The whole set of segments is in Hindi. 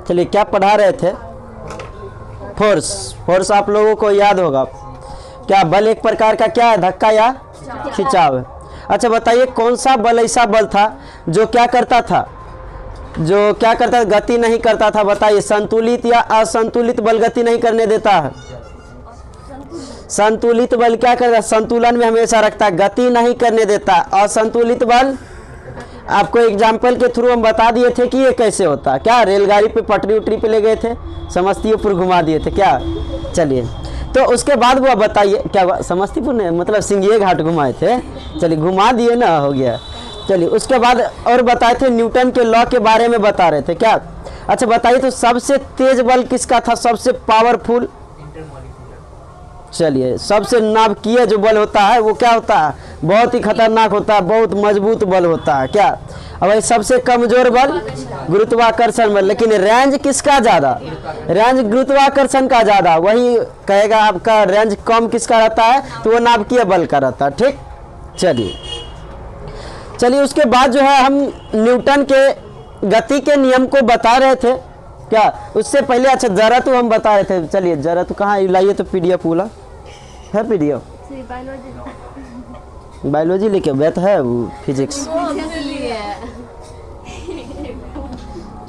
चलिए क्या पढ़ा रहे थे? फोर्स। फोर्स आप लोगों को याद होगा क्या? बल एक प्रकार का क्या है? धक्का या खिंचाव है। अच्छा बताइए कौन सा बल ऐसा बल था जो क्या करता था? जो क्या करता था? गति नहीं करता था। बताइए संतुलित या असंतुलित बल गति नहीं करने देता है। संतुलित बल क्या करता है? संतुलन में हमेशा रखता है, गति नहीं करने देता। असंतुलित बल आपको एग्जाम्पल के थ्रू हम बता दिए थे कि ये कैसे होता है। क्या रेलगाड़ी पे पटरी उटरी पे ले गए थे, समस्तीपुर घुमा दिए थे क्या? चलिए तो उसके बाद वो बताइए क्या समस्तीपुर ने मतलब सिंघिया घाट घुमाए थे। चलिए घुमा दिए ना, हो गया। चलिए उसके बाद और बताए थे न्यूटन के लॉ के बारे में बता रहे थे क्या? अच्छा बताइए तो सबसे तेज बल किसका था? सबसे पावरफुल? चलिए सबसे नाभिकीय जो बल होता है वो क्या होता है? बहुत ही खतरनाक होता है, बहुत मजबूत बल होता है क्या? अब सबसे कमजोर बल गुरुत्वाकर्षण बल। लेकिन रेंज किसका ज़्यादा? रेंज गुरुत्वाकर्षण का ज़्यादा। वही कहेगा आपका रेंज कम किसका रहता है? तो वो नाभिकीय बल का रहता है। ठीक, चलिए उसके बाद जो है हम न्यूटन के गति के नियम को बता रहे थे क्या? उससे पहले अच्छा जरा तो हम बता रहे थे। चलिए जरा तो कहाँ लाइए तो PDF बोला है, PDF बायोलॉजी लेके बैठ है वो फिजिक्स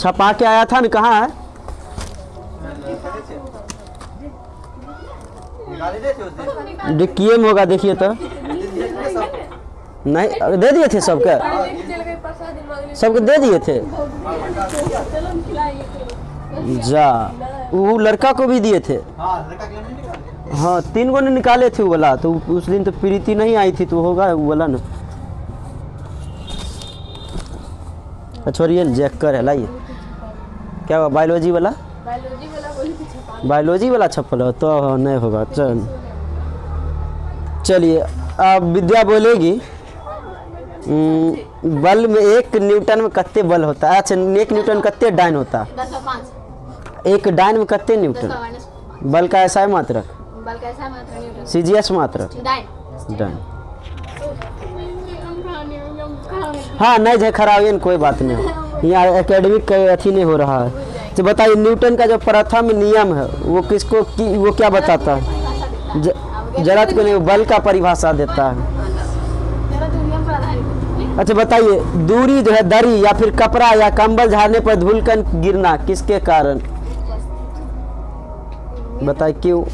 छपा के आया था ना, कहाँ है? डिक्कीए में होगा, देखिए तो। नहीं दे दिए थे सबके, सबके दे दिए थे। जा वो लड़का को भी दिए थे। हाँ 3 गो ने निकाले थे वो वाला। तो उस दिन तो प्रीति नहीं आई थी तो होगा वो वाला ना। छोड़िए जैक कर है, लाइए। क्या हुआ? बायोलॉजी वाला छप्पल हो तो नहीं होगा। चलिए अब विद्या बोलेगी बल में 1 न्यूटन में कितने बल होता है? अच्छा 1 न्यूटन कितने डाइन होता है? 1 डाइन में कितने न्यूटन? बल का ऐसा है मात्रक, CGS मात्रक डाइन। हाँ नहीं है खराब, कोई बात नहीं, यहाँ एकेडमिक अथी नहीं हो रहा है। तो बताइए न्यूटन का जो प्रथम नियम है वो किसको वो क्या बताता है? जड़त्व को नहीं, बल का परिभाषा देता है। अच्छा बताइए दूरी जो है दरी या फिर कपड़ा या कंबल झाड़ने पर धूलकण गिरना किसके कारण? बताइए क्यों?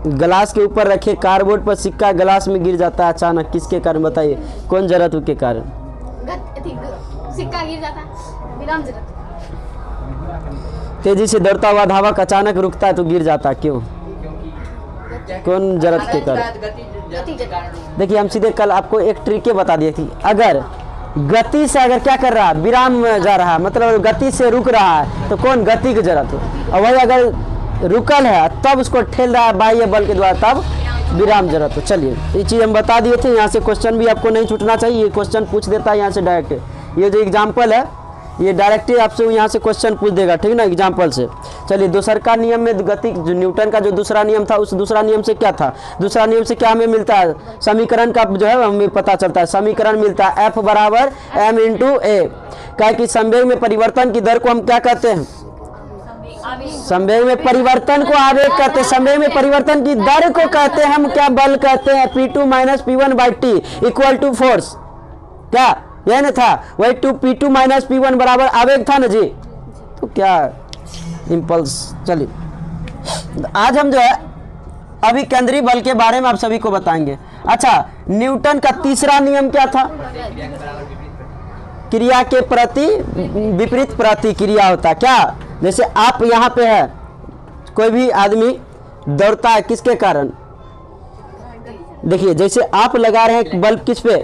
गिलास के ऊपर रखे कार्डबोर्ड पर सिक्का गिलास में गिर जाता है अचानक, किसके कारण? बताइए कौन जड़त्व के कारण? सिक्का गिर जाता है, विराम जड़त्व। तेजी से दौड़ता हुआ धावक अचानक रुकता है तो गिर जाता है, क्यों? कौन जड़त्व के कारण? देखिए हम सीधे कल आपको एक ट्रिक बता दिए थी। अगर गति से अगर क्या कर रहा है, विराम में जा रहा है, मतलब गति से रुक रहा है तो कौन? गति के जड़त्व। और वही अगर रुकल है तब उसको ठेल रहा है बाह्य बल के द्वारा, तब विराम जड़त्व। चलिए ये चीज़ हम बता दिए थे। यहाँ से क्वेश्चन भी आपको नहीं छूटना चाहिए, ये क्वेश्चन पूछ देता है यहाँ से डायरेक्ट। ये जो एग्जाम्पल है ये डायरेक्ट ही आपसे यहाँ से क्वेश्चन पूछ देगा, ठीक ना, एग्जाम्पल से। चलिए दूसरा का नियम में गति जो न्यूटन का जो दूसरा नियम था, उस दूसरा नियम से क्या था? दूसरा नियम से क्या हमें मिलता है? समीकरण का जो है हमें पता चलता है। समीकरण मिलता है F बराबर m × a। क्या कि संवेग में परिवर्तन की दर को हम क्या कहते हैं? संवेग में परिवर्तन को आवेग कहते हैं। संवेग में परिवर्तन की दर को कहते हैं हम क्या? बल कहते हैं। P2 - P1/T = force. क्या यह न था? वही P2 - P1 बराबर आवेग था ना जी। तो क्या इम्पल्स। चलिए आज हम जो है अभी केंद्रीय बल के बारे में आप सभी को बताएंगे। अच्छा न्यूटन का तीसरा नियम क्या था? क्रिया के प्रति विपरीत प्रतिक्रिया होता है। क्या? जैसे आप यहाँ पे है, कोई भी आदमी दौड़ता है किसके कारण? देखिए जैसे आप लगा रहे हैं बल्ब किस पे?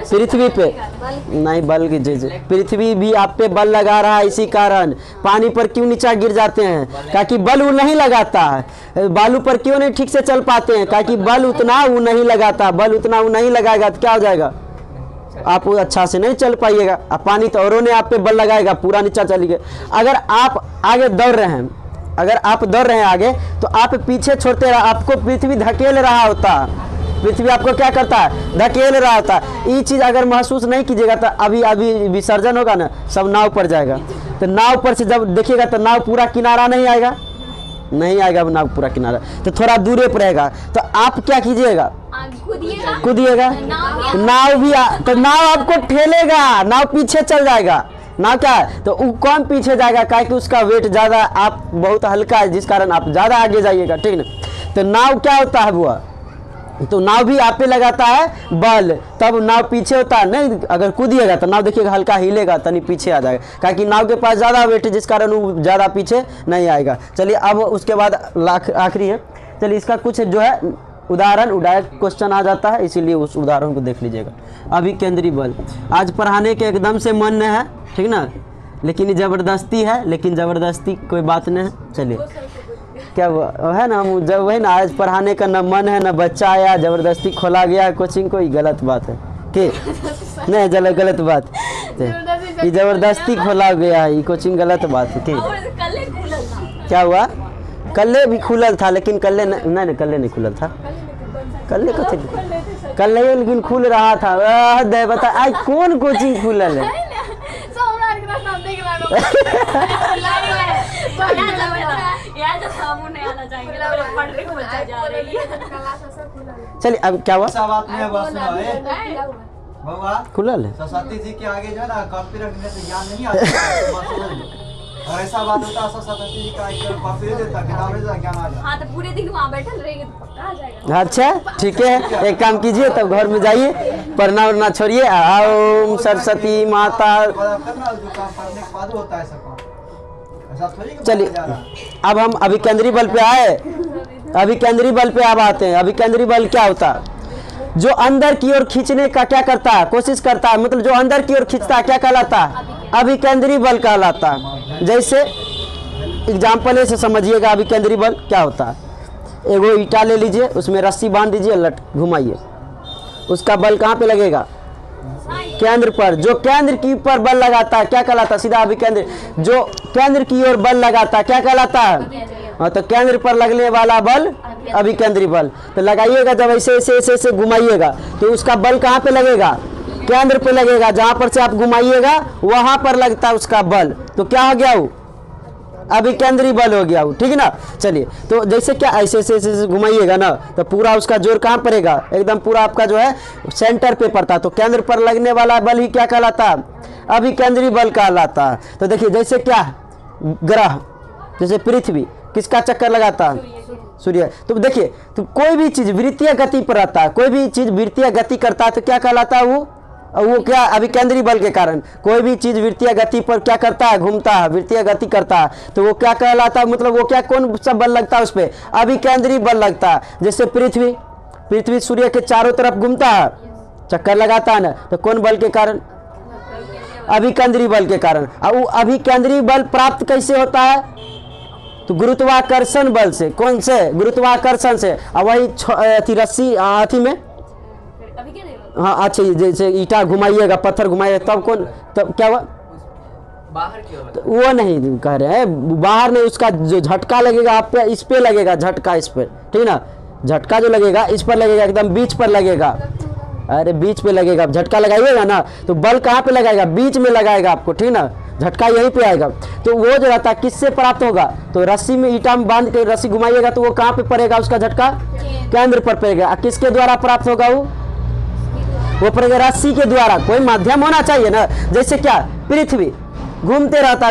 पृथ्वी पे। नहीं बल की जैसे पृथ्वी भी आप पे बल लगा रहा है, इसी कारण। पानी पर क्यों नीचा गिर जाते हैं? ताकि बल वो नहीं लगाता है। बालू पर क्यों नहीं ठीक से चल पाते हैं? ताकि बल उतना वो नहीं लगाता। बल उतना वो नहीं लगाएगा तो क्या हो जाएगा? आप वो अच्छा से नहीं चल पाइएगा। अब पानी तो औरों ने आप पे बल लगाएगा, पूरा नीचा चलिए। अगर आप आगे दौड़ रहे हैं, अगर आप दौड़ रहे हैं आगे, तो आप पीछे छोड़ते रहा, आपको पृथ्वी धकेल रहा होता। पृथ्वी आपको क्या करता है? धकेल रहा होता। ये चीज़ अगर महसूस नहीं कीजिएगा तो अभी अभी विसर्जन होगा ना, सब नाव पर जाएगा। तो नाव पर से जब देखिएगा तो नाव पूरा किनारा नहीं आएगा, नहीं आएगा नाव पूरा किनारा, तो थोड़ा दूरे पर रहेगा। तो आप क्या कीजिएगा, कूदिएगा, नाव भी तो नाव आपको ठेलेगा, नाव पीछे चल जाएगा। नाव क्या है, तो वो कौन पीछे जाएगा, क्या कि उसका वेट ज़्यादा, आप बहुत हल्का है जिस कारण आप ज़्यादा आगे जाइएगा, ठीक ना। तो नाव क्या होता है वो, तो नाव भी आप पे लगाता है बल, तब नाव पीछे होता है। नहीं अगर कूदिएगा तो नाव देखिएगा हल्का हिलेगा, तनी पीछे आ जाएगा, क्या कि नाव के पास ज़्यादा वेट है जिस कारण वो ज़्यादा पीछे नहीं आएगा। चलिए अब उसके बाद आखिरी है, चलिए इसका कुछ जो है उदाहरण डायरेक्ट क्वेश्चन आ जाता है, इसीलिए उस उदाहरण को देख लीजिएगा। अभी केंद्रीय बल, आज पढ़ाने के एकदम से मन नहीं है, ठीक ना, लेकिन ये ज़बरदस्ती है, लेकिन ज़बरदस्ती कोई बात नहीं है। चलिए क्या है ना, हम जब वही ना आज पढ़ाने का न मन है न बच्चा आया, ज़बरदस्ती खोला गया कोचिंग को, ये गलत बात है कि नहीं, गलत बात ये ज़बरदस्ती खोला गया है, ये कोचिंग गलत बात है कि क्या हुआ, कल्ले भी खुलल था, लेकिन कल्ले नहीं कल्ले नहीं खुलल था, कल्ले को कल्ले लेकिन खुल रहा था। दे बता आज कौन कोचिंग खुलल है, चलिए अब क्या हुआ, खुलल है, सरस्वती जी के आगे जो है ना कॉपी रखने से ज्ञान नहीं आता, और ऐसा बात होता है सरस्वती जी का कॉपी देता, किताब देता, ज्ञान आ जाता। हाँ तो पूरे दिन वहाँ बैठल रहेंगे तो पक्का आ जाएगा। अच्छा ठीक है, एक काम कीजिए तब घर में जाइए, पढ़ना वरना छोड़िए, ओम सरस्वती माता। चलिए अब हम अभी केंद्रीय बल पे आए, अभी केंद्रीय बल पे अब आते हैं। अभी केंद्रीय बल क्या होता है, जो अंदर की ओर खींचने का क्या करता है, कोशिश करता है, मतलब जो अंदर की ओर खींचता है क्या कहलाता है, अभी केंद्रीय बल कहलाता है। जैसे एग्जाम्पल से समझिएगा अभी केंद्रीय बल क्या होता है। एगो ईटा ले लीजिए, उसमें रस्सी बांध दीजिए, लट घुमाइए, उसका बल कहाँ पे लगेगा, केंद्र पर। जो केंद्र की ऊपर बल लगाता है क्या कहलाता है, सीधा अभी केंद्र, जो केंद्र की ओर बल लगाता है क्या कहलाता है, हाँ तो केंद्र पर लगने वाला बल अभी केंद्रीय बल। तो लगाइएगा जब ऐसे ऐसे ऐसे ऐसे घुमाइएगा तो उसका बल कहाँ पे लगेगा, केंद्र पे लगेगा, जहाँ पर से आप घुमाइएगा वहाँ पर लगता है उसका बल, तो क्या हो गया वो अभी केंद्रीय बल हो गया वो, ठीक है ना। चलिए तो जैसे क्या ऐसे ऐसे ऐसे घुमाइएगा ना तो पूरा उसका जोर कहाँ पड़ेगा, एकदम पूरा आपका जो है सेंटर पे पड़ता है, तो केंद्र पर लगने वाला बल ही क्या कहलाता है, अभी केंद्रीय बल कहलाता है। तो देखिए जैसे क्या ग्रह, जैसे पृथ्वी किसका चक्कर लगाता है, सूर्य। तो देखिए तो कोई भी चीज वृत्तीय गति पर रहता है, कोई भी चीज वृत्तीय गति करता है तो क्या कहलाता है वो क्या अभी केंद्रीय बल के कारण। कोई भी चीज वृत्तीय गति पर क्या करता है, घूमता है, वृत्तीय गति करता है, तो वो क्या कहलाता है, मतलब वो क्या कौन सा बल लगता है उस पर, अभी केंद्रीय बल लगता है। जैसे पृथ्वी सूर्य के चारों तरफ घूमता है, चक्कर लगाता है ना, तो कौन बल के कारण, अभी केंद्रीय बल के कारण। अब वो अभी केंद्रीय बल प्राप्त कैसे होता है, तो गुरुत्वाकर्षण बल से। कौन से, गुरुत्वाकर्षण से। अब वही रस्सी हाथी में, हाँ अच्छा जैसे ईटा घुमाइएगा, पत्थर घुमाइएगा, तब कौन, तब क्या हुआ, बाहर की ओर, तो वो नहीं कह रहे हैं, बाहर नहीं, उसका जो झटका लगेगा आप पे, इस पे लगेगा झटका, इस पर, ठीक ना, झटका जो लगेगा इस पर लगेगा, एकदम बीच पर लगेगा, अरे बीच पे लगेगा, झटका लगाइएगा ना तो बल कहाँ पे लगाएगा, बीच में लगाएगा आपको, ठीक ना, झटका यहीं पे आएगा। तो वो जो रहता है किससे प्राप्त होगा, तो रस्सी में ईटा में बांध के रस्सी घुमाइएगा तो वो कहाँ पे पड़ेगा, उसका झटका केंद्र पर पड़ेगा। किसके द्वारा प्राप्त होगा, वो पड़ेगा रस्सी के द्वारा। कोई माध्यम होना चाहिए ना, जैसे क्या पृथ्वी घूमते रहता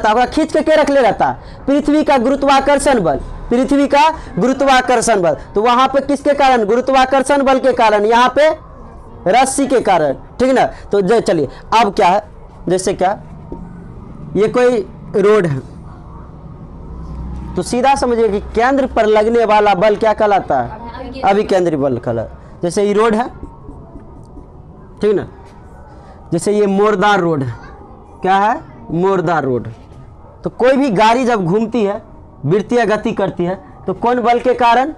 है, खींच के रख ले रहता है, पृथ्वी का गुरुत्वाकर्षण बल, पृथ्वी का गुरुत्वाकर्षण बल, तो वहां पे किसके कारण, गुरुत्वाकर्षण बल के कारण, यहाँ पे रस्सी के कारण, ठीक ना। तो चलिए अब क्या है, जैसे क्या ये कोई रोड है, तो सीधा समझिए कि केंद्र पर लगने वाला बल क्या कहलाता है, अभी केंद्रीय बल कहलाता। जैसे ये रोड है, ठीक ना, जैसे ये मोरदार रोड है, क्या है, मोरदार रोड। तो कोई भी गाड़ी जब घूमती है, वृत्तीय गति करती है, तो कौन बल के कारण,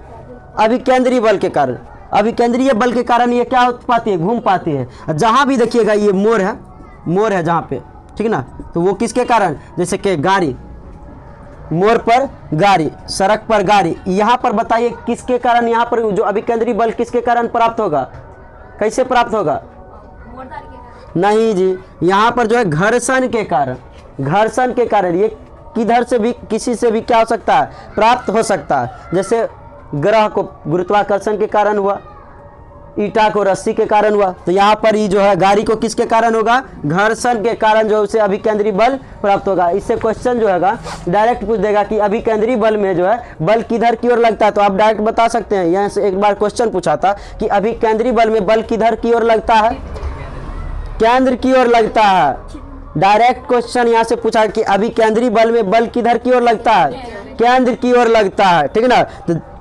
अभी केंद्रीय बल के कारण। अभी केंद्रीय बल के कारण ये क्या हो पाती है, घूम पाती है। जहाँ भी देखिएगा ये मोड़ है जहाँ पे, ठीक ना, तो वो किसके कारण, जैसे कि गाड़ी, मोड़ पर गाड़ी, सड़क पर गाड़ी, यहाँ पर बताइए किसके कारण, यहाँ पर जो अभी केंद्रीय बल किसके कारण प्राप्त होगा, कैसे प्राप्त होगा, नहीं जी, यहाँ पर जो है घर्षण के कारण, घर्षण के कारण, ये किधर से भी किसी से भी क्या हो सकता है, प्राप्त हो सकता है। जैसे ग्रह को गुरुत्वाकर्षण के कारण हुआ, ईटा को रस्सी के कारण हुआ, तो यहाँ पर ये जो है गाड़ी को किसके कारण होगा, घर्षण के कारण जो है उसे अभिकेंद्री बल प्राप्त होगा। इससे क्वेश्चन जो है डायरेक्ट पूछ देगा कि अभिकेंद्री बल में जो है बल किधर की ओर लगता है, तो आप डायरेक्ट बता सकते हैं। यहाँ से एक बार क्वेश्चन पूछा था कि अभिकेंद्री बल में बल किधर की ओर लगता है, केंद्र की ओर लगता है। डायरेक्ट क्वेश्चन यहाँ से पूछा कि अभिकेंद्री बल में बल किधर की ओर लगता है, केंद्र की ओर लगता है, ठीक है ना।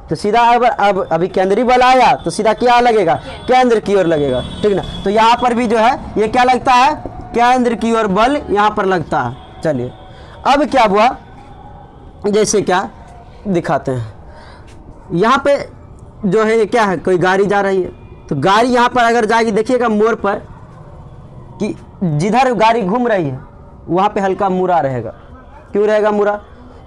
तो सीधा अब अभिकेंद्री बल आया तो सीधा क्या लगेगा, केंद्र की ओर लगेगा, ठीक ना। तो यहाँ पर भी जो है ये क्या लगता है, केंद्र की ओर बल यहाँ पर लगता है। चलिए अब क्या हुआ, जैसे क्या दिखाते हैं, यहाँ पे जो है क्या है, कोई गाड़ी जा रही है, तो गाड़ी यहाँ पर अगर जाएगी, देखिएगा मोड़ पर कि जिधर गाड़ी घूम रही है वहाँ पे हल्का मुड़ा रहेगा। क्यों रहेगा मुड़ा,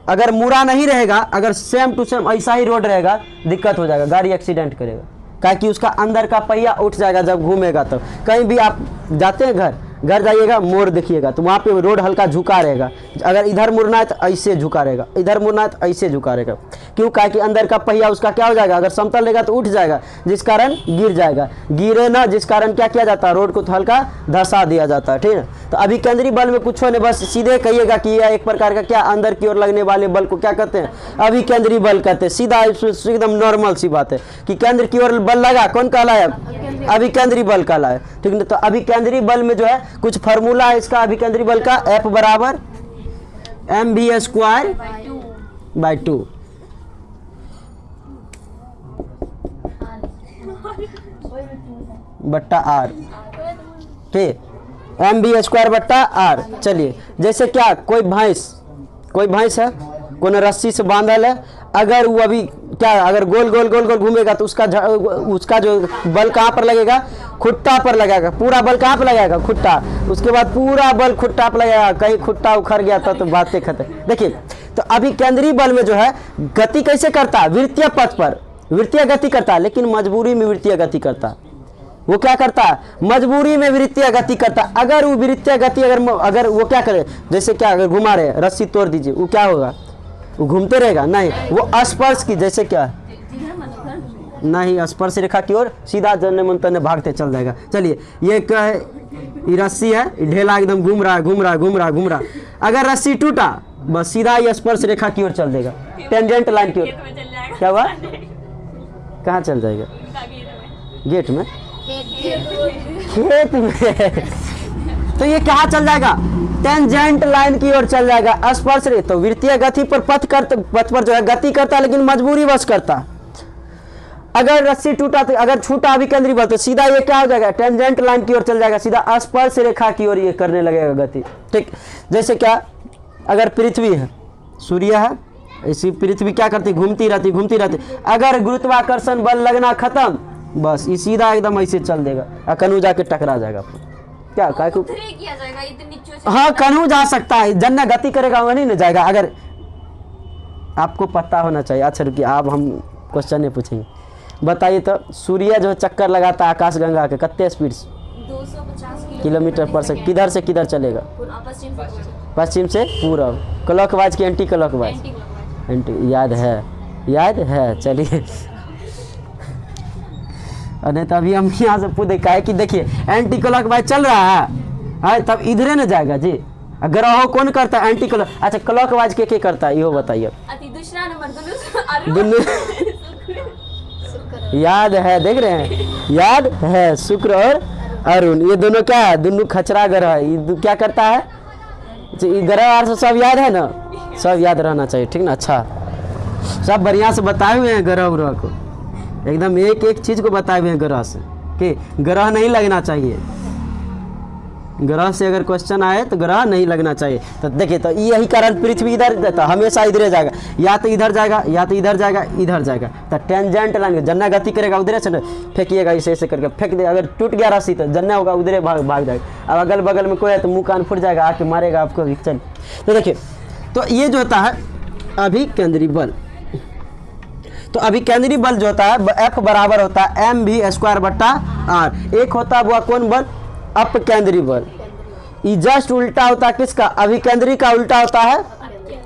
अगर मुड़ा नहीं रहेगा, अगर सेम टू सेम ऐसा ही रोड रहेगा, दिक्कत हो जाएगा, गाड़ी एक्सीडेंट करेगा, काहे कि उसका अंदर का पहिया उठ जाएगा जब घूमेगा। तब कहीं भी आप जाते हैं घर जाइएगा, मोड़ देखिएगा तो वहाँ पे रोड हल्का झुका रहेगा। अगर इधर मुड़ना है तो ऐसे झुका रहेगा, इधर मुड़ना है तो ऐसे झुका रहेगा। क्यों, काहे कि अंदर का पहिया उसका क्या हो जाएगा, अगर समतल रहेगा तो उठ जाएगा, जिस कारण गिर जाएगा, गिरे ना, जिस कारण क्या किया जाता है, रोड को तो हल्का धसा दिया जाता है, ठीक है। तो अभिकेंद्री बल में कुछ नहीं, बस सीधे कहिएगा कि यह एक प्रकार का क्या, अंदर की ओर लगने वाले बल को क्या कहते हैं, अभिकेंद्री बल कहते हैं। सीधा एकदम नॉर्मल सी बात है कि केंद्र की ओर बल लगा, कौन कहलाया, अभिकेंद्री बल कहलाया, ठीक है। तो अभिकेंद्री बल में जो है कुछ फार्मूला है इसका, अभिकेंद्री बल का, F बराबर mv²/2 बट्टा r, ठीक, mv²/r। चलिए जैसे क्या, कोई भैंस है, कोई रस्सी से बांधल है, अगर वो अभी क्या, अगर गोल गोल गोल गोल घूमेगा तो उसका जो बल कहाँ पर लगेगा, खुट्टा पर लगेगा। पूरा बल कहाँ पर लगेगा, खुट्टा, उसके बाद पूरा बल खुट्टा पर लगेगा। कहीं खुट्टा उखड़ गया था तो बातें खत्म। देखिए तो अभिकेंद्री बल में जो है गति कैसे करता है, वृत्तीय पथ पर वृत्तीय गति करता है, लेकिन मजबूरी में वृत्तीय गति करता है। वो क्या करता है, मजबूरी में वृत्तीय गति करता है। अगर वो वृत्तीय गति अगर वो क्या करे, जैसे क्या, अगर घुमा रहे, रस्सी तोड़ दीजिए, वो क्या होगा, वो घूमते रहेगा, नहीं, वो स्पर्श की, जैसे क्या, नहीं, स्पर्श रेखा की ओर सीधा जन्ने मन तन्ने भागते चल जाएगा। चलिए ये क्या है, ये रस्सी है, ढेला एकदम घूम रहा। अगर रस्सी टूटा, बस सीधा ये स्पर्श रेखा की ओर चल देगा, टेंजेंट लाइन की ओर। क्या हुआ, कहाँ चल जाएगा, गेट में, खेत में। तो ये कहाँ चल जाएगा, टेंजेंट लाइन की ओर चल जाएगा, स्पर्श रेखा। तो वृत्तीय गति पर पथ पर जो है गति करता है, लेकिन मजबूरी बस करता। अगर रस्सी टूटा तो, अगर छूटा अभिकेंद्री बल, तो सीधा ये क्या हो जाएगा, टेंजेंट लाइन की ओर चल जाएगा, सीधा स्पर्श रेखा की ओर ये करने लगेगा गति, ठीक। जैसे क्या, अगर पृथ्वी है, सूर्य है, इसी पृथ्वी क्या करती, घूमती रहती। अगर गुरुत्वाकर्षण बल लगना खत्म, बस ये सीधा एकदम ऐसे चल देगा, कन्हू जाके टकरा जाएगा। क्या किया जाएगा, हाँ, कन्हू जा सकता है, जन्ना गति करेगा वो नहीं ना जाएगा। अगर आपको पता होना चाहिए। अच्छा रुकिए, आप हम क्वेश्चन नहीं पूछेंगे, बताइए तो, सूर्य जो चक्कर लगाता है आकाश गंगा के कितने स्पीड से, 250 किलोमीटर पर सेकंड, किधर से किधर चलेगा, पश्चिम से पूरब, क्लॉकवाइज की एंटी क्लॉकवाइज, याद है। चलिए नहीं तो अभी हम यहाँ से पूछे का है कि देखिए एंटी क्लॉकवाइज चल रहा है, तब इधरे न जाएगा जी। ग्रह कौन करता है, एंटी क्लॉक, अच्छा क्लॉकवाइज के करता है, यो बताइए। दूसरा नंबर याद है, देख रहे हैं, याद है, शुक्र और अरुण, ये दोनों क्या है, दोनों खचरा ग्रह है। ये क्या करता है, ग्रह और सब याद है ना, सब याद रहना चाहिए, ठीक ना। अच्छा सब बढ़िया से बताए हुए हैं ग्रह ग्रह को, एकदम एक एक चीज को बताए हुए हैं ग्रह से, कि ग्रह नहीं लगना चाहिए। ग्रह से अगर क्वेश्चन आए तो ग्रह नहीं लगना चाहिए। तो देखिए, तो यही कारण पृथ्वी इधर, तो हमेशा इधर जाएगा, या तो इधर जाएगा, या तो इधर जाएगा। तो टेंजेंट लाइन, जन्ना गति करेगा उधर से फेंकिएगा, ऐसे करके फेंक दे। अगर टूट गया रस्सी तो जन्ना होगा उधरे भाग जाएगा। अब अगल बगल में कोई है तो मुँह कान फूट जाएगा, आके मारेगा आपको। चल तो देखिए, तो ये जो होता है अभिकेंद्री बल। तो अभिकेंद्री बल जो होता है F बराबर होता है mv² बट्टा r। एक होता है वो कौन बल, अपकेंद्री बल। ये जस्ट उल्टा होता है किसका, अभिकेंद्री का उल्टा होता है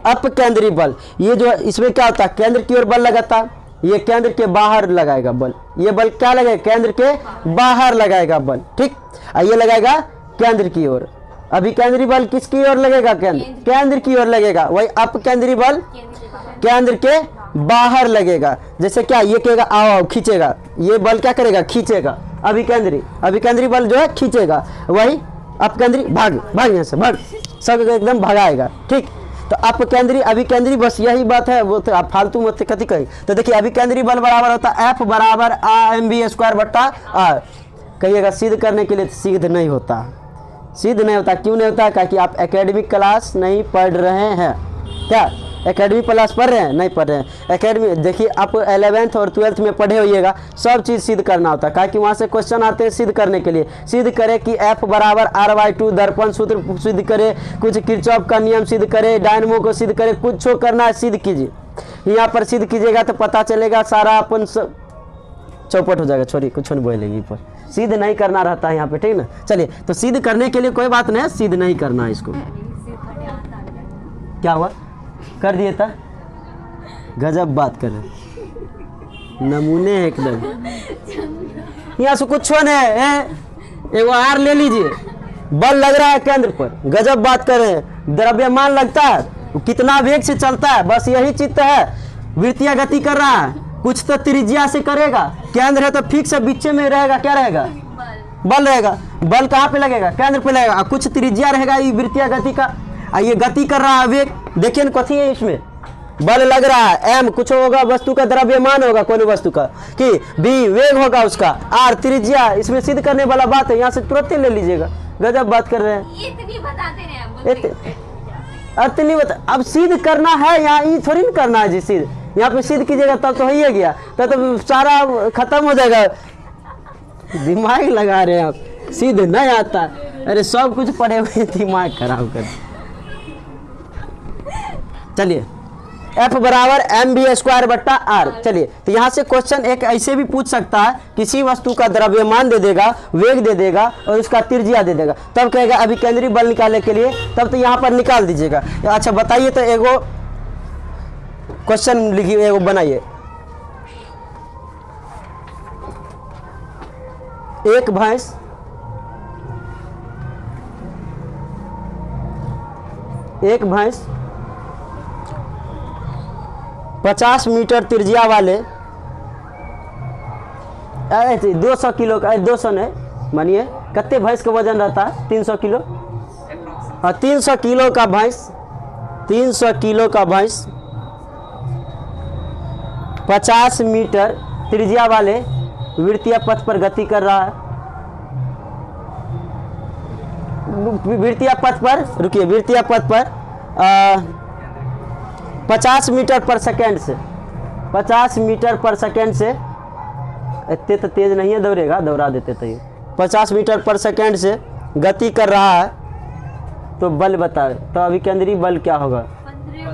अपकेंद्री बल। ये जो इसमें क्या होता है, केंद्र की ओर बल लगाता, ये केंद्र के बाहर लगाएगा बल। ये बल क्या लगेगा, केंद्र के बाहर लगाएगा बल, ठीक। ये लगाएगा केंद्र की ओर। अभिकेंद्री बल किसकी ओर लगेगा, केंद्र की ओर लगेगा। वही अपकेंद्री बल केंद्र के बाहर लगेगा। जैसे क्या, ये कहेगा आओ खींचेगा, ये बल क्या करेगा, खींचेगा। अभिकेंद्री बल जो है खींचेगा, वही अपकेंद्री भाग यहाँ से भाग, सब एकदम भगाएगा, ठीक। तो अपकेंद्री अभिकेंद्री बस यही बात है, वो तो आप फालतू मत कथी कही। तो देखिए अभिकेंद्री बल बराबर होता है F बराबर mv² बट्टा r। कहिएगा सिद्ध करने के लिए, सिद्ध नहीं होता, सिद्ध नहीं होता। क्यों नहीं होता, क्योंकि आप एकेडमिक क्लास नहीं पढ़ रहे हैं। क्या एकेडमी क्लास पढ़ रहे हैं, नहीं पढ़ रहे हैं। एकेडमी देखिए आप 11th और 12th में पढ़े होइएगा, सब चीज़ सिद्ध करना होता है, क्योंकि वहाँ से क्वेश्चन आते हैं सिद्ध करने के लिए। सिद्ध करे कि F बराबर r/2 दर्पण सूत्र सिद्ध करे, कुछ किरचॉफ का नियम सिद्ध करे, डायनमो को सिद्ध करे, कुछ करना है सिद्ध कीजिए। यहाँ पर सिद्ध कीजिएगा तो पता चलेगा सारा अपन चौपट हो जाएगा। छोड़ी कुछ नहीं बोलेगी, पर सिद्ध नहीं करना रहता है यहाँ पे, ठीक ना। चलिए तो सिद्ध करने के लिए कोई बात नहीं है, सिद्ध नहीं करना है इसको। क्या हुआ, कर दिए था, गजब बात कर रहे, नमूने है एकदम। यहाँ से कुछ नहीं है, एगो आर ले लीजिए, बल लग रहा है केंद्र पर, गजब बात कर रहे हैं। द्रव्यमान लगता है, कितना वेग से चलता है, बस यही चित्त है। वृत्तीय गति कर रहा है, कुछ तो त्रिज्या से करेगा, केंद्र है तो फिक्स है, बीच में रहेगा, क्या रहेगा, बल रहेगा। बल कहाँ पे लगेगा, केंद्र पे लगेगा, कुछ त्रिज्या रहेगा ये वृत्तीय गति का। ये गति कर रहा है वेग, देखिए ना कथी है इसमें, बल लग रहा है, m कुछ होगा वस्तु का, द्रव्यमान होगा कोई वस्तु का, कि b वेग होगा उसका, r त्रिज्या, इसमें सिद्ध करने वाला बात है। यहाँ से तुरंत ले लीजिएगा, गजब बात कर रहे हैं। इतनी बताते रहे हैं, इतनी बता, अब सिद्ध करना है, यहाँ ये थोड़ी ना करना है जी सिद्ध। यहाँ पे सिद्ध कीजिएगा तब तो हो ही गया, तब तो सारा खत्म हो जाएगा। दिमाग लगा रहे हैं आप, सिद्ध नहीं आता, अरे सब कुछ पढ़े हुए दिमाग खराब कर। चलिए F बराबर mv² बट्टा r। चलिए तो यहाँ से क्वेश्चन एक ऐसे भी पूछ सकता है, किसी वस्तु का द्रव्यमान दे देगा, वेग दे देगा और उसका त्रिज्या दे देगा, तब कहेगा अभिकेंद्री बल निकालने के लिए, तब तो यहाँ पर निकाल दीजिएगा। अच्छा बताइए तो एगो क्वेश्चन लिखिए, एगो बनाइए। एक भैंस एक भैंस 50 मीटर त्रिज्या वाले 200 किलो का, 200 नहीं मानिए, कितने भैंस का वजन रहता है, 300 किलो। हाँ 300 किलो का भैंस, 300 किलो का भैंस 50 मीटर त्रिज्या वाले वृत्तीय पथ पर गति कर रहा है। वृत्तीय पथ पर, रुकिए, वृत्तीय पथ पर 50 मीटर पर सेकेंड से, 50 मीटर पर सेकेंड से, इतने तो तेज नहीं है दौड़ेगा, दौड़ा देते थे। 50 मीटर पर सेकेंड से गति कर रहा है, तो बल बताए, तो अभिकेंद्री बल क्या होगा। 15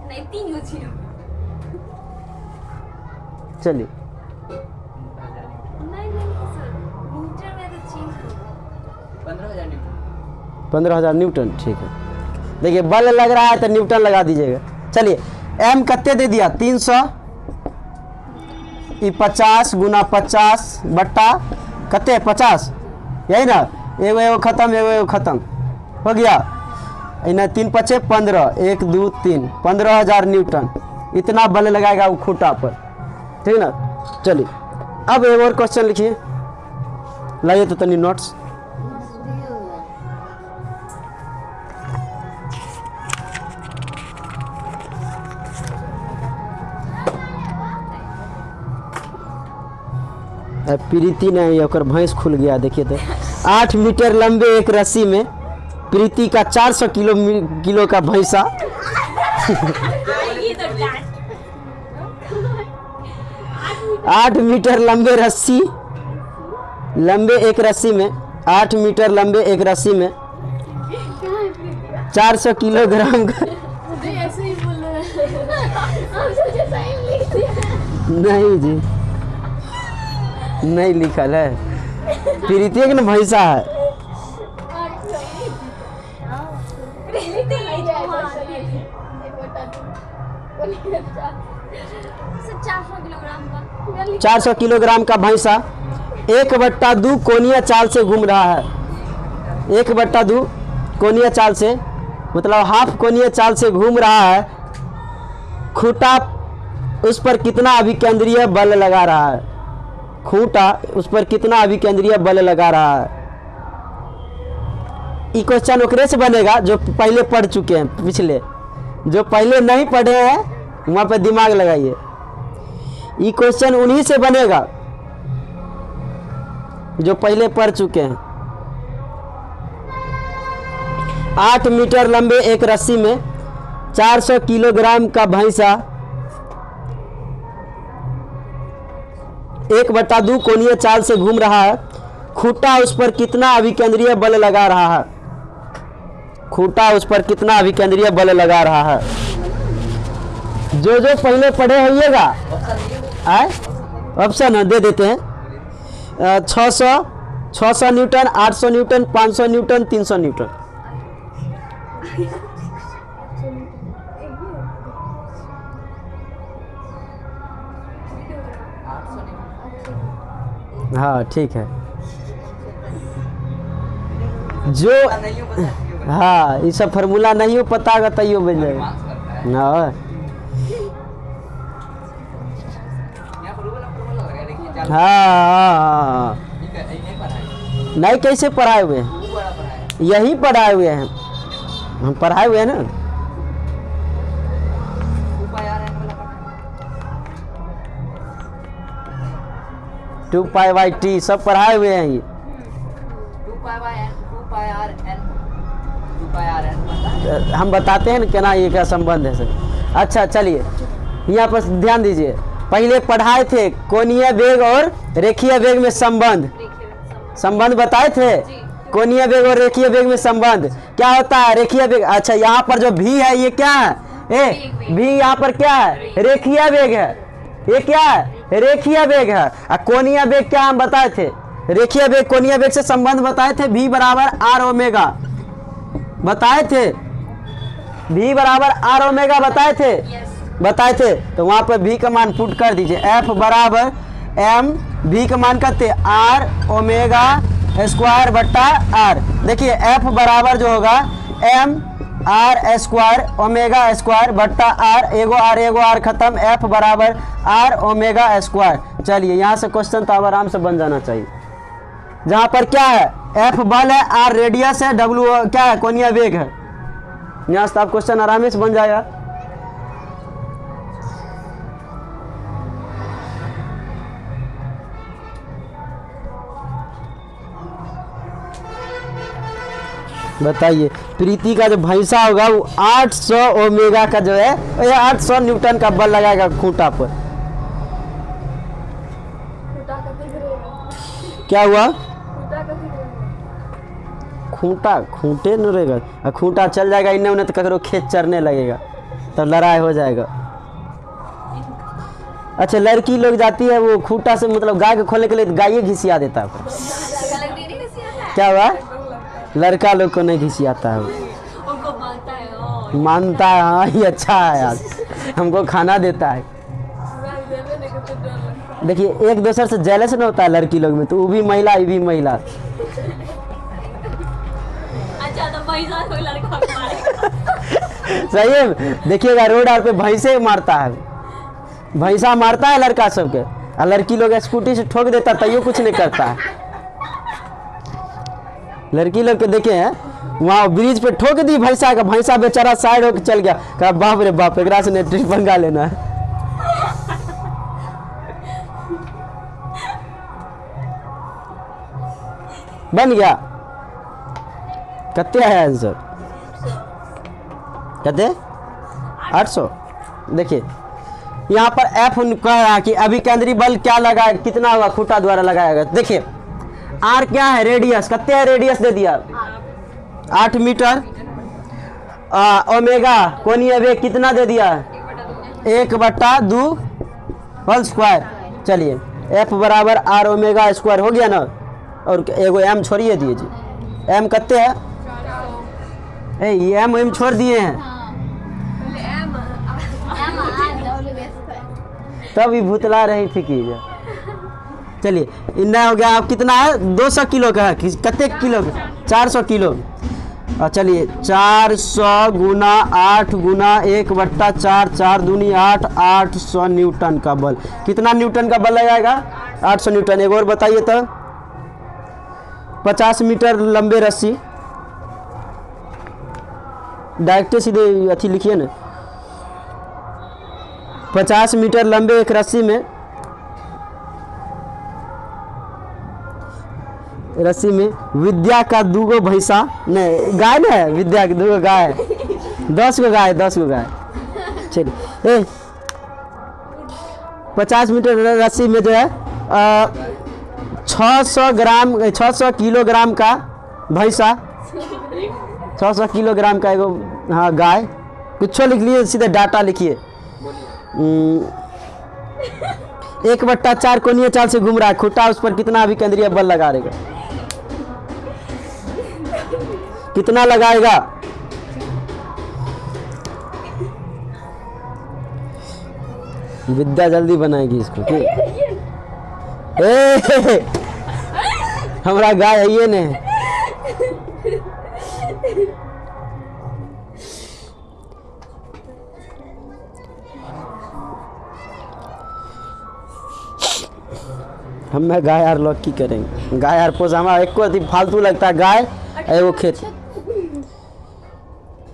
नहीं 3 0। चलिए 15,000 न्यूटन, ठीक है। देखिए बल लग रहा है तो न्यूटन लगा दीजिएगा। चलिए m कितने दे दिया, 300, 50 गुना 50 बट्टा कितने 50, यही ना, एगो खत्म, एगो खत्म हो गया। इन्हें 3 पचे 15, 1 2 3, 15,000 न्यूटन इतना बल लगाएगा वो खूंटा पर, ठीक ना। चलिए अब एक और क्वेश्चन लिखिए, लाइए तो तनी नोट्स। प्रीति नहीं, ओकर भैंस खुल गया, देखिए तो 8 मीटर लंबे एक रस्सी में प्रीति का 400 किलो का भैंसा 8 मीटर लंबे रस्सी, लंबे एक रस्सी में, 8 मीटर लंबे एक रस्सी में 400 किलोग्राम का, ऐसे ही बोल रहे नहीं जी नहीं लिखल है। प्रीति एक ना भैंसा है। किलोग्राम 400 किलोग्राम का भैंसा 1/2 कोनिया चाल से घूम रहा है। 1/2 कोनिया चाल से मतलब हाफ कोनिया चाल से घूम रहा है। खूंटा उस पर कितना अभिकेंद्रीय बल लगा रहा है। खूंटा उस पर कितना अभिकेंद्रीय बल लगा रहा है। ये क्वेश्चन ओकरे से बनेगा जो पहले पढ़ चुके हैं। पिछले जो पहले नहीं पढ़े हैं वहाँ पे दिमाग लगाइए। ये क्वेश्चन उन्हीं से बनेगा जो पहले पढ़ चुके हैं। 8 मीटर लंबे एक रस्सी में 400 किलोग्राम का भैंसा 1/2 कोणीय चाल से घूम रहा है। खूंटा उस पर कितना अभिकेंद्रीय बल लगा रहा है। खूंटा उस पर कितना अभिकेंद्रीय बल लगा रहा है। जो जो पहले पढ़े होइएगा आए ऑप्शन दे देते हैं। 600 न्यूटन, 800 न्यूटन, 500 न्यूटन, 300 न्यूटन। हाँ ठीक है। जो हाँ ये सब फार्मूला नहीं हो पता होगा तैयो बन जाएगा। हाँ हाँ नहीं कैसे पढ़ाए हुए हैं, यही पढ़ाए हुए हैं हम, पढ़ाए हुए हैं ना। टू पाई बाई टी सब पढ़ाए हुए हैं ये। हम बताते हैं ना क्या ये क्या संबंध है सर। अच्छा चलिए यहाँ पर ध्यान दीजिए। पहले पढ़ाए थे कोणीय वेग और रेखीय वेग में संबंध बताए थे। कोणीय वेग और रेखीय वेग में संबंध क्या होता है। रेखीय वेग अच्छा यहाँ पर जो भी है ये क्या है भी यहाँ पर क्या है रेखीय वेग है। ये क्या है रेखीय वेग है। और कोणीय वेग क्या हम बताए थे। रेखीय वेग कोणीय वेग से संबंध बताए थे। v बराबर आर ओमेगा बताए थे। v बराबर आर ओमेगा बताए थे तो वहां पर v का मान पुट कर दीजिए। f बराबर m v का मान करते आर ओमेगा स्क्वायर बट्टा आर। देखिए f बराबर जो होगा m r square omega square बट्टा आर। एगो आर खत्म। f बराबर आर ओमेगा स्क्वायर। चलिए यहाँ से क्वेश्चन तो अब आराम से बन जाना चाहिए। जहाँ पर क्या है f बल है, r रेडियस है, w क्या है कोणीय वेग है। यहाँ से आप क्वेश्चन आराम से बन जाएगा। बताइए प्रीति का जो भैंसा होगा वो 800 ओमेगा का जो है ये 800 न्यूटन का बल लगाएगा खूंटा पर। क्या हुआ खूंटे न रहेगा। खूंटा चल जाएगा इन्हें उन्हें तो ककरो खेत चरने लगेगा तब लड़ाई हो जाएगा। अच्छा लड़की लोग जाती है वो खूंटा से मतलब गाय को खोलने के लिए गाय घिसिया देता है। क्या हुआ लड़का लोग को नहीं घिसियाता है वो मानता है। हाँ ये अच्छा है यार हमको खाना देता है। देखिए एक दूसरे से जेलस न होता है लड़की लोग में तो वो भी महिला ये भी महिला। अच्छा तो भैंसा कोई लड़का सही है। देखिएगा रोड आर पे भैंसे मारता है। भैंसा मारता है लड़का सबके और लड़की लोग स्कूटी से ठोक देता तैयो कुछ नहीं करता है। लड़की लोग के देखे हैं वहाँ ब्रिज पे ठोक दी भैंसा का। भैंसा बेचारा साइड होकर चल गया। कहा बाप रे बाप एकरा से ट्रिप पंगा लेना है। बन गया। कितने है आंसर कहते 800। देखिए यहाँ पर F कह रहा कि अभिकेंद्री बल क्या लगा कितना होगा खूंटा द्वारा लगाएगा। देखिए R क्या है रेडियस कितने है रेडियस दे दिया 8 मीटर। ओमेगा कोणीय वेग कितना दे दिया 1/2 होल स्क्वायर। चलिए F बराबर आर ओमेगा स्क्वायर हो गया ना। और एगो एम छोड़िए दीजिए, एम कत्ते है? ए ये एम छोड़ दिए हैं तब ही भुतला रही थी कि चलिए इतना हो गया। अब कितना है? 200 किलो का है, कितने किलो का? 400 किलो। और चलिए 400 गुना 8 गुना 1/4, 4 दूनी 8, 800 न्यूटन का बल। कितना न्यूटन का बल लगाएगा? 800 न्यूटन। एक और बताइए तो 50 मीटर लंबे रस्सी, डायरेक्ट सीधे अथी लिखिए ना। 50 मीटर लंबे एक रस्सी में विद्या का 2 गो भैंसा, नहीं गाय ना है, विद्या की 2 गो गाय, 10 गो गाय, 10 गो गाय। चलिए 50 मीटर रस्सी में जो है 600 किलोग्राम का भैंसा, 600 किलोग्राम का एगो हाँ गाय, कुछ लिख लिए, सीधे डाटा लिखिए। 1/4 कोणीय चाल से घूम रहा है, खुटा उस पर कितना अभिकेंद्रीय बल लगा रहेगा? कितना लगाएगा? विद्या जल्दी बनाएगी इसको। हमारा गाय है ये ने। हम गाय यार लोग की करेंगे, गाय यार पोस हमारा एक को फालतू लगता है गाय एगो खेत।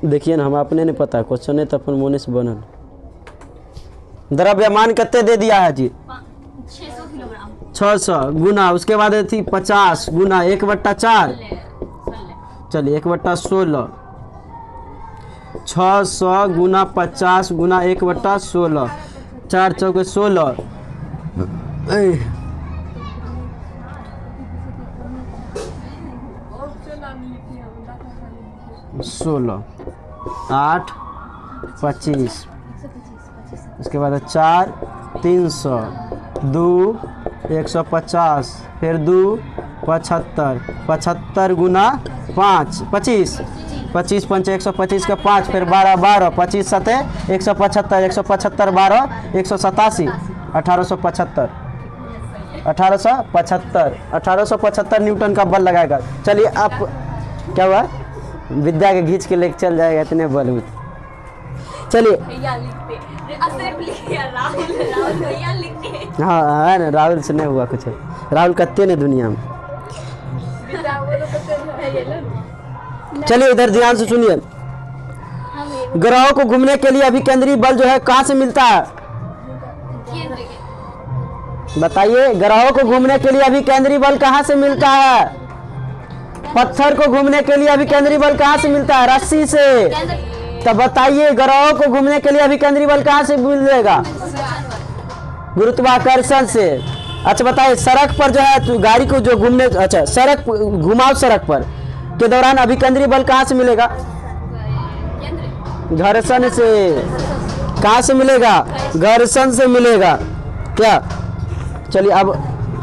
देखिए ना हम अपने नहीं पता, क्वेश्चन है तो अपन मोने से बनल। द्रव्यमान कितने दे दिया है जी? 600 किलोग्राम। 600 गुना, उसके बाद थी 50 गुना 1/4, चलिए 1/16, 600 गुना 50 गुना 1/16, 4 चौके 16, 16, 8, 25, उसके बाद 4, 300, 2, 150, फिर 2, 75, 75 गुना 5, 25, 25 पंच 125 का 5, फिर 12, 12, 25 सते 175, 175 12, 187, 1875, 1875 न्यूटन का बल लगाएगा। चलिए आप क्या हुआ? विद्या के घींच के लेके चल जाएगा, इतने बल हुए। चलिए हाँ है ना, राहुल से नहीं हुआ कुछ। राहुल कत्ते ने दुनिया में। चलिए इधर ध्यान से सुनिए। ग्रहों को घूमने के लिए अभिकेंद्री बल जो है कहाँ से मिलता है? बताइए, ग्रहों को घूमने के लिए अभिकेंद्री बल कहाँ से मिलता है? पत्थर को घूमने के लिए अभिकेंद्री बल कहाँ से मिलता है? रस्सी से। तब बताइए ग्रहों को घूमने के लिए अभिकेंद्री बल कहाँ से मिलेगा? गुरुत्वाकर्षण से। अच्छा बताइए, सड़क पर जो है गाड़ी को जो घूमने, अच्छा सड़क घुमाओ, सड़क पर के दौरान अभिकेंद्री बल कहाँ से मिलेगा? घर्षण से। कहाँ से मिलेगा? घर्षण से मिलेगा। क्या? चलिए अब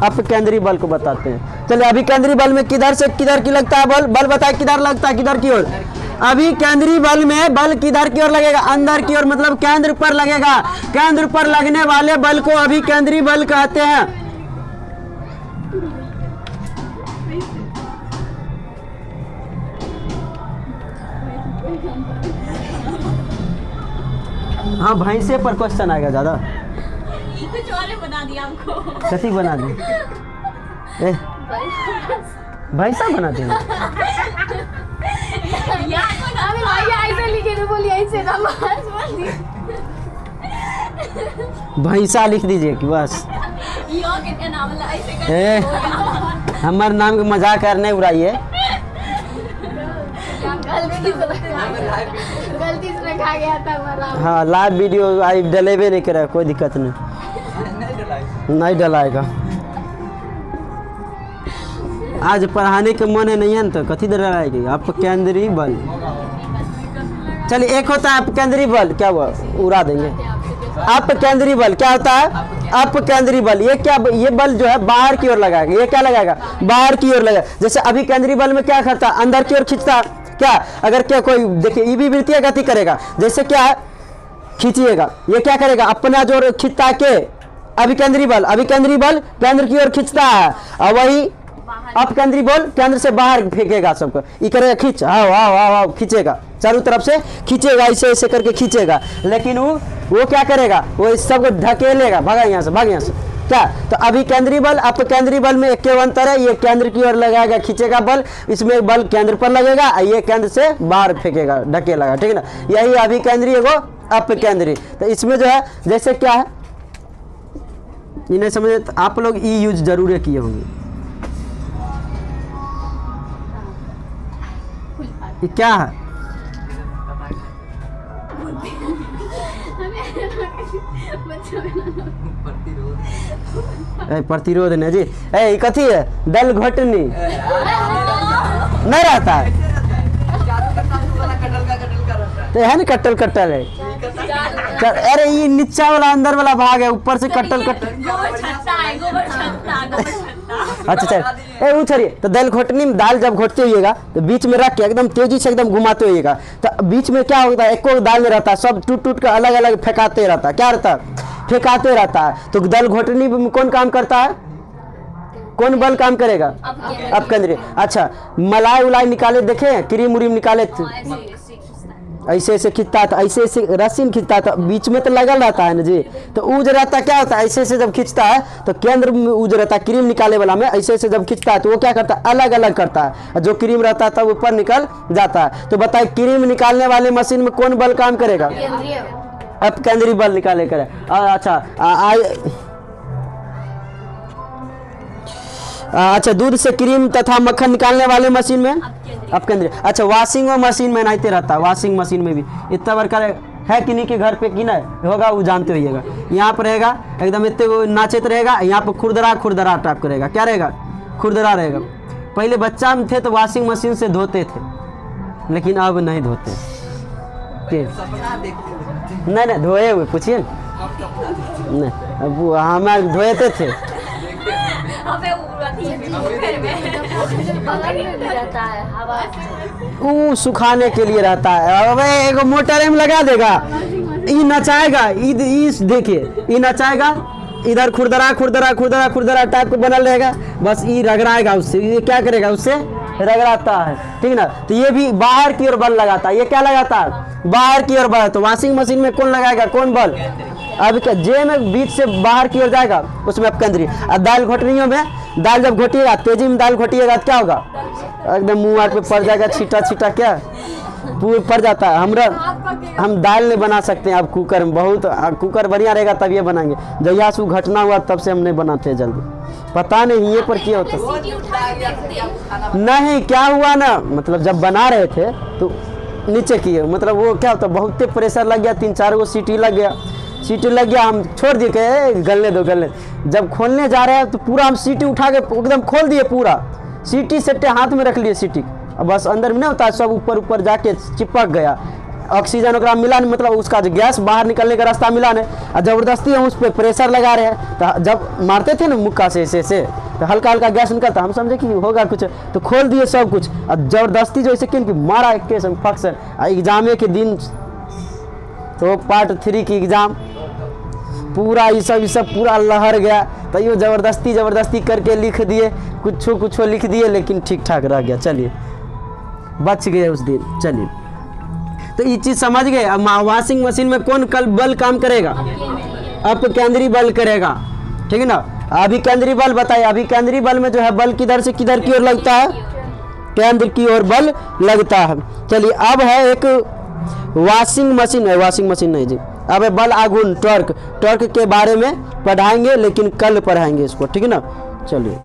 अपकेंद्री बल को बताते हैं। चलिए अभिकेंद्री बल में किधर से किधर की लगता है बल? बल बताए किधर लगता है, किधर की ओर? अभिकेंद्री बल में बल किधर की ओर लगेगा? अंदर की ओर, मतलब केंद्र पर लगेगा। केंद्र पर लगने वाले बल को अभिकेंद्री बल कहते हैं। हाँ भैंसे पर क्वेश्चन आएगा ज्यादा। कुछ और बना दिया हमको। कथी बना दी? भैंसा बना दिया? भैंसा लिख दीजिए कि बस। हमारे नाम के मजाक कर नहीं उड़ाइए। गलती से रखा गया था हमारा। हाँ लाइव वीडियो आई डलेबे नहीं करा, कोई दिक्कत नहीं, नहीं डलाएगा। आज पढ़ाने के मन है नहीं है तो कथी डलाएगी? अपकेंद्री बल। चलिए एक होता है अपकेंद्री बल, क्या हुआ? उड़ा देंगे। अपकेंद्री बल क्या होता है? अप केंद्रीय बल, ये क्या, ये बल जो है बाहर की ओर लगाएगा, ये क्या लगाएगा, बाहर की ओर लगाएगा। जैसे अभी केंद्रीय बल में क्या करता, अंदर की ओर खींचता, क्या अगर क्या कोई देखिए ई गति करेगा, जैसे क्या खींचिएगा, ये क्या करेगा, अपना जो खींचता के अभी केंद्रीय बल केंद्र की ओर खींचता है, और वही अप केंद्रीय बल केंद्र से बाहर फेंकेगा सबको, ये करेगा खींच, आओ आओ आओ आओ, खींचेगा चारों तरफ से खींचेगा, ऐसे ऐसे करके खींचेगा। लेकिन वो क्या करेगा, वो इस सबको ढकेलेगा, भागा यहाँ से, भाग यहाँ से, क्या। तो अभी केंद्रीय बल अप केंद्रीय बल में एक अंतर है, ये केंद्र की ओर लगाएगा, खींचेगा बल, इसमें बल केंद्र पर लगेगा, ये केंद्र से बाहर फेंकेगा, ढकेलेगा, ठीक है ना। यही अभी केंद्रीय को अप केंद्रीय। तो इसमें जो है जैसे क्या है, इन्हें समझे, तो आप लोग ई यूज जरूर किए होंगे। ये क्या है, प्रतिरोध नहीं जी, ये कथी है, दल घोटनी नहीं रहता है, तो है ना कट्टल कट्टल है। अरे ये नीचा वाला अंदर वाला भाग है, ऊपर से कट्टल कट्टल। अच्छा चल, वो छोड़िए। तो दाल घोटनी में दाल जब घोटते होइएगा तो बीच में रख के एकदम तेजी से एकदम घुमाते होइएगा, तो बीच में क्या होता है, एक को दाल नहीं रहता, सब टूट टूट कर अलग अलग फेंकाते रहता है, क्या रहता है, फेंकाते रहता है। तो दाल घोटनी में कौन काम करता है, कौन बल काम करेगा, अब केंद्रीय। अच्छा, मलाई उलाई निकाले देखे, क्रीम उरीम निकाले थे, ऐसे ऐसे खींचता था, ऐसे ऐसे रस्सी में खींचता था, बीच में तो लगल रहता है ना जी, तो ऊज रहता क्या होता है, ऐसे ऐसे जब खींचता है तो केंद्र में ऊज रहता है, क्रीम निकाले वाला में ऐसे ऐसे जब खींचता है तो वो क्या करता है, अलग अलग करता है, जो क्रीम रहता है तब ऊपर निकल जाता है। तो बताइए क्रीम निकालने वाले मशीन में कौन बल काम करेगा, अब केंद्रीय बल निकाले करे। अच्छा अच्छा, दूध से क्रीम तथा मक्खन निकालने वाले मशीन में अब केंद्रीय। अच्छा, वॉशिंग मशीन में नहीं रहता, वॉशिंग मशीन में भी इतना बड़का है कि नहीं के घर पे कि नहीं होगा, वो जानते होइएगा। यहाँ पर रहेगा एकदम इतने वो नाचेत रहेगा, यहाँ पर खुरदरा खुरदरा टाइप करेगा, क्या रहेगा, खुरदरा रहेगा। पहले बच्चा में थे तो वॉशिंग मशीन से धोते थे, लेकिन अब नहीं धोते, नहीं धोए हुए पूछिए नहीं, अब हमारे धोते थे। वो सुखाने के लिए रहता है, अब एक मोटर में लगा देगा, ये नचाएगा, देखिए ये नचाएगा, इधर खुरदरा खुरदरा खुरदरा खुरदरा टाइप को बनल रहेगा, बस ये रगड़ाएगा उससे, ये क्या करेगा, उससे रगड़ाता है, ठीक ना। तो ये भी बाहर की ओर बल लगाता है, ये क्या लगाता है, बाहर की ओर बल। तो वॉशिंग मशीन में कौन लगाएगा, कौन बल, अब जे में बीच से बाहर की ओर जाएगा, उसमें अब केंद्रीय। और दाल घोटनियों में दाल जब घोटिएगा, तेजी में दाल घोटिएगा तो क्या होगा, एकदम मुँह पे पड़ जाएगा, छीटा छीटा क्या पूरा पड़ जाता है। हम दाल नहीं बना सकते हैं अब कुकर में, बहुत कुकर बढ़िया रहेगा तब ये बनाएंगे, जब यहाँ से घटना हुआ तब से हम नहीं बनाते जल्दी, पता नहीं ये पर क्या होता नहीं, क्या हुआ ना, मतलब जब बना रहे थे तो नीचे किए, मतलब वो क्या होता, बहुत प्रेशर लग गया, 3-4 गो सीटी लग गया, हम छोड़ दिए के गलने दो। जब खोलने जा रहे हैं तो पूरा हम सीटी उठा के एकदम खोल दिए, पूरा सीटी सेटे हाथ में रख लिए सीटी, अब बस अंदर में नहीं होता, सब ऊपर ऊपर जाके चिपक गया, ऑक्सीजन वगैरह मिला नहीं, मतलब उसका जो गैस बाहर निकलने का रास्ता मिला नहीं, और ज़बरदस्ती हम उस पर प्रेशर लगा रहे हैं। तो जब मारते थे ना मुक्का से ऐसे तो हल्का हल्का गैस निकलता, हम समझे कि होगा कुछ, तो खोल दिए सब कुछ, और ज़बरदस्ती जो ऐसे कि मारा एक केस फक्सन। एग्जाम के दिन तो पार्ट 3 की एग्ज़ाम पूरा ये सब पूरा लहर गया, तो ये ज़बरदस्ती करके लिख दिए, कुछ लिख दिए, लेकिन ठीक ठाक रह गया, चलिए बच गए उस दिन। चलिए, तो ये चीज़ समझ गए। अब वॉशिंग मशीन में कौन बल काम करेगा, अब केंद्रीय बल करेगा, ठीक है ना। अभी केंद्रीय बल बताइए, अभी केंद्रीय बल में जो है बल किधर से किधर की ओर लगता है, केंद्र की ओर बल लगता है। चलिए, अब है एक वॉशिंग मशीन नहीं जी, अब है बल आघूर्ण टॉर्क के बारे में पढ़ाएंगे, लेकिन कल पढ़ाएंगे इसको, ठीक है ना। चलिए।